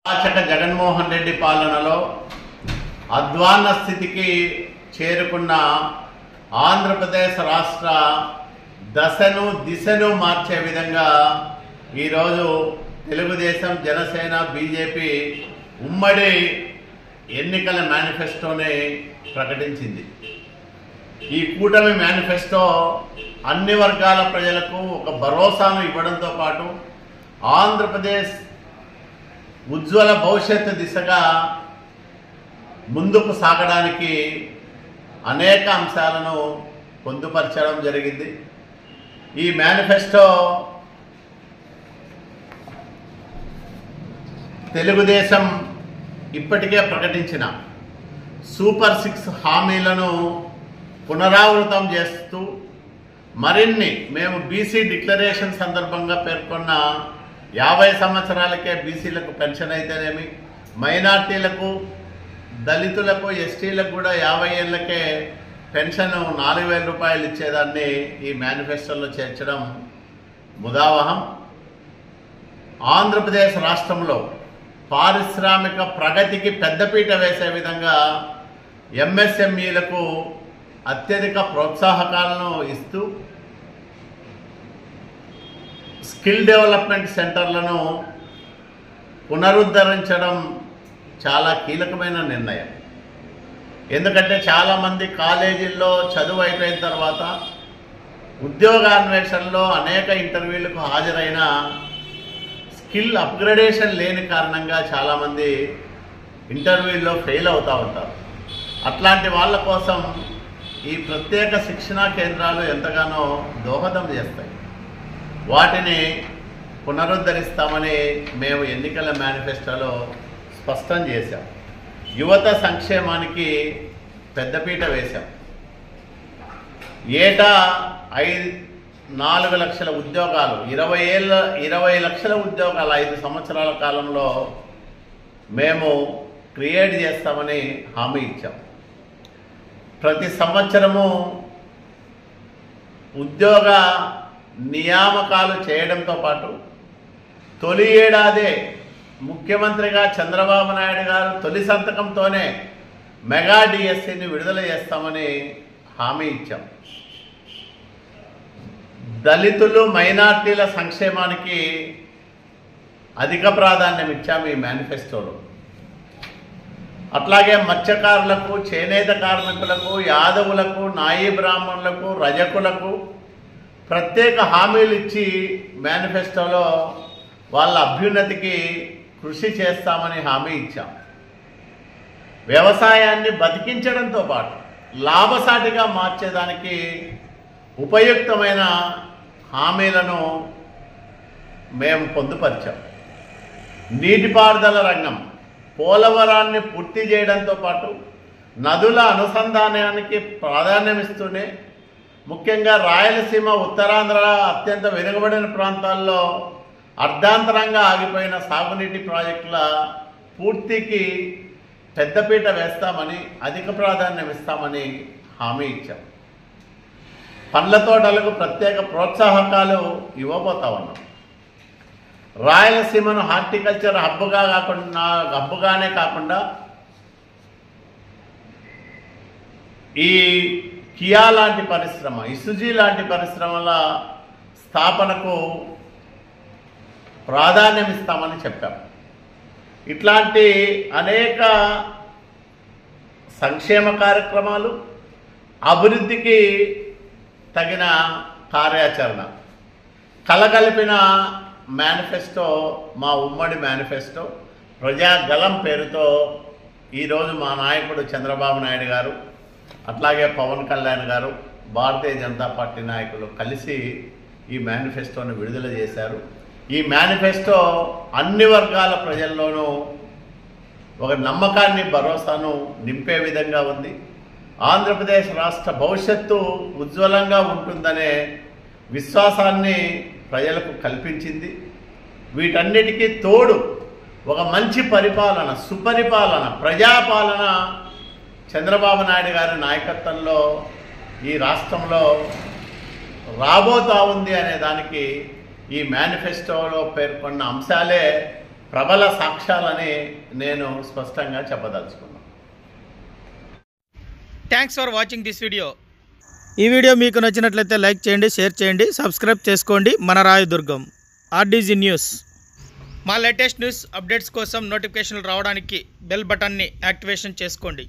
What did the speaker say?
జగన్మోహన్ రెడ్డి పాలనలో అధ్వాన్న స్థితికి చేరుకున్న ఆంధ్రప్రదేశ్ రాష్ట్ర దశను దిశను మార్చే విధంగా ఈరోజు తెలుగుదేశం, జనసేన, బీజేపీ ఉమ్మడి ఎన్నికల మేనిఫెస్టోని ప్రకటించింది. ఈ కూటమి మేనిఫెస్టో అన్ని వర్గాల ప్రజలకు ఒక భరోసాను ఇవ్వడంతో పాటు ఆంధ్రప్రదేశ్ ఉజ్వల భవిష్యత్తు దిశగా ముందుకు సాగడానికి అనేక అంశాలను పొందుపరచడం జరిగింది. ఈ మేనిఫెస్టో తెలుగుదేశం ఇప్పటికే ప్రకటించిన సూపర్ 6 హామీలను పునరావృతం చేస్తూ మరిన్ని మేము బీసీ డిక్లరేషన్ సందర్భంగా పేర్కొన్న 50 సంవత్సరాలకే బీసీలకు పెన్షన్ అయితేనేమి, మైనార్టీలకు, దళితులకు, ఎస్టీలకు కూడా 50 ఏళ్లకే పెన్షన్ 4,000 రూపాయలు ఇచ్చేదాన్ని ఈ మేనిఫెస్టోలో చేర్చడం ముదావహం. ఆంధ్రప్రదేశ్ రాష్ట్రంలో పారిశ్రామిక ప్రగతికి పెద్దపీట వేసే విధంగా ఎంఎస్ఎంఈలకు అత్యధిక ప్రోత్సాహకాలను ఇస్తూ స్కిల్ డెవలప్మెంట్ సెంటర్లను పునరుద్ధరించడం చాలా కీలకమైన నిర్ణయం. ఎందుకంటే చాలామంది కాలేజీల్లో చదువు అయిపోయిన తర్వాత ఉద్యోగాన్వేషణలో అనేక ఇంటర్వ్యూలకు హాజరైన స్కిల్ అప్గ్రేడేషన్ లేని కారణంగా చాలామంది ఇంటర్వ్యూల్లో ఫెయిల్ అవుతూ ఉంటారు. అట్లాంటి వాళ్ళ కోసం ఈ ప్రత్యేక శిక్షణా కేంద్రాలు ఎంతగానో దోహదం చేస్తాయి. వాటిని పునరుద్ధరిస్తామని మేము ఎన్నికల మేనిఫెస్టోలో స్పష్టం చేశాం. యువత సంక్షేమానికి పెద్దపీట వేశాం. ఏటా 4 లక్షల ఉద్యోగాలు, 20 లక్షల ఉద్యోగాలు 5 సంవత్సరాల కాలంలో మేము క్రియేట్ చేస్తామని హామీ ఇచ్చాం. ప్రతి సంవత్సరము ఉద్యోగ నియామకాలు చేయడంతో పాటు తొలి ఏడాదే ముఖ్యమంత్రిగా చంద్రబాబు నాయుడు గారు తొలి సంతకంతోనే మెగా డిఎస్సిని విడుదల చేస్తామని హామీ ఇచ్చాం. దళితులు, మైనార్టీల సంక్షేమానికి అధిక ప్రాధాన్యం ఇచ్చాము ఈ మేనిఫెస్టోలో. అట్లాగే మత్స్యకారులకు, చేనేత కార్మికులకు, యాదవులకు, నాయీ బ్రాహ్మణులకు, రజకులకు ప్రత్యేక హామీలు ఇచ్చి మేనిఫెస్టోలో వాళ్ళ అభ్యున్నతికి కృషి చేస్తామని హామీ ఇచ్చాం. వ్యవసాయాన్ని బతికించడంతో పాటు లాభసాటిగా మార్చేదానికి ఉపయుక్తమైన హామీలను మేము పొందుపరిచాం. నీటిపారుదల రంగం, పోలవరాన్ని పూర్తి చేయడంతో పాటు నదుల అనుసంధానానికి ప్రాధాన్యమిస్తూనే ముఖ్యంగా రాయలసీమ, ఉత్తరాంధ్ర అత్యంత వెనుకబడిన ప్రాంతాల్లో అర్ధాంతరంగా ఆగిపోయిన సాగునీటి ప్రాజెక్టుల పూర్తికి పెద్దపీట వేస్తామని, అధిక ప్రాధాన్యం ఇస్తామని హామీ ఇచ్చాం. పండ్ల తోటలకు ప్రత్యేక ప్రోత్సాహకాలు ఇవ్వబోతా ఉన్నాం. రాయలసీమను హార్టికల్చర్ హబ్బుగానే కాకుండా ఈ కియా లాంటి పరిశ్రమ, ఇసుజీ లాంటి పరిశ్రమల స్థాపనకు ప్రాధాన్యం ఇస్తామని చెప్పాం. ఇట్లాంటి అనేక సంక్షేమ కార్యక్రమాలు, అభివృద్ధికి తగిన కార్యాచరణ కలగలిపిన మేనిఫెస్టో మా ఉమ్మడి మేనిఫెస్టో. ప్రజాగలం పేరుతో ఈరోజు మా నాయకుడు చంద్రబాబు నాయుడు గారు, అట్లాగే పవన్ కళ్యాణ్ గారు, భారతీయ జనతా పార్టీ నాయకులు కలిసి ఈ మేనిఫెస్టోను విడుదల చేశారు. ఈ మేనిఫెస్టో అన్ని వర్గాల ప్రజల్లోనూ ఒక నమ్మకాన్ని, భరోసాను నింపే విధంగా ఉంది. ఆంధ్రప్రదేశ్ రాష్ట్ర భవిష్యత్తు ఉజ్వలంగా ఉంటుందనే విశ్వాసాన్ని ప్రజలకు కల్పించింది. వీటన్నిటికీ తోడు ఒక మంచి పరిపాలన, సుపరిపాలన, ప్రజాపాలన చంద్రబాబు నాయుడు గారి నాయకత్వంలో ఈ రాష్ట్రంలో రాబోతా ఉంది అనే దానికి ఈ మేనిఫెస్టోలో పేర్కొన్న అంశాలే ప్రబల సాక్ష్యాలని నేను స్పష్టంగా చెప్పదలుచుకున్నాను. Thanks for watching this video. ఈ వీడియో మీకు నచ్చినట్లయితే లైక్ చేయండి, షేర్ చేయండి, సబ్స్క్రైబ్ చేసుకోండి. మన రాయదుర్గం RDG న్యూస్. మా లేటెస్ట్ న్యూస్ అప్డేట్స్ కోసం నోటిఫికేషన్లు రావడానికి బెల్ బటన్ని యాక్టివేషన్ చేసుకోండి.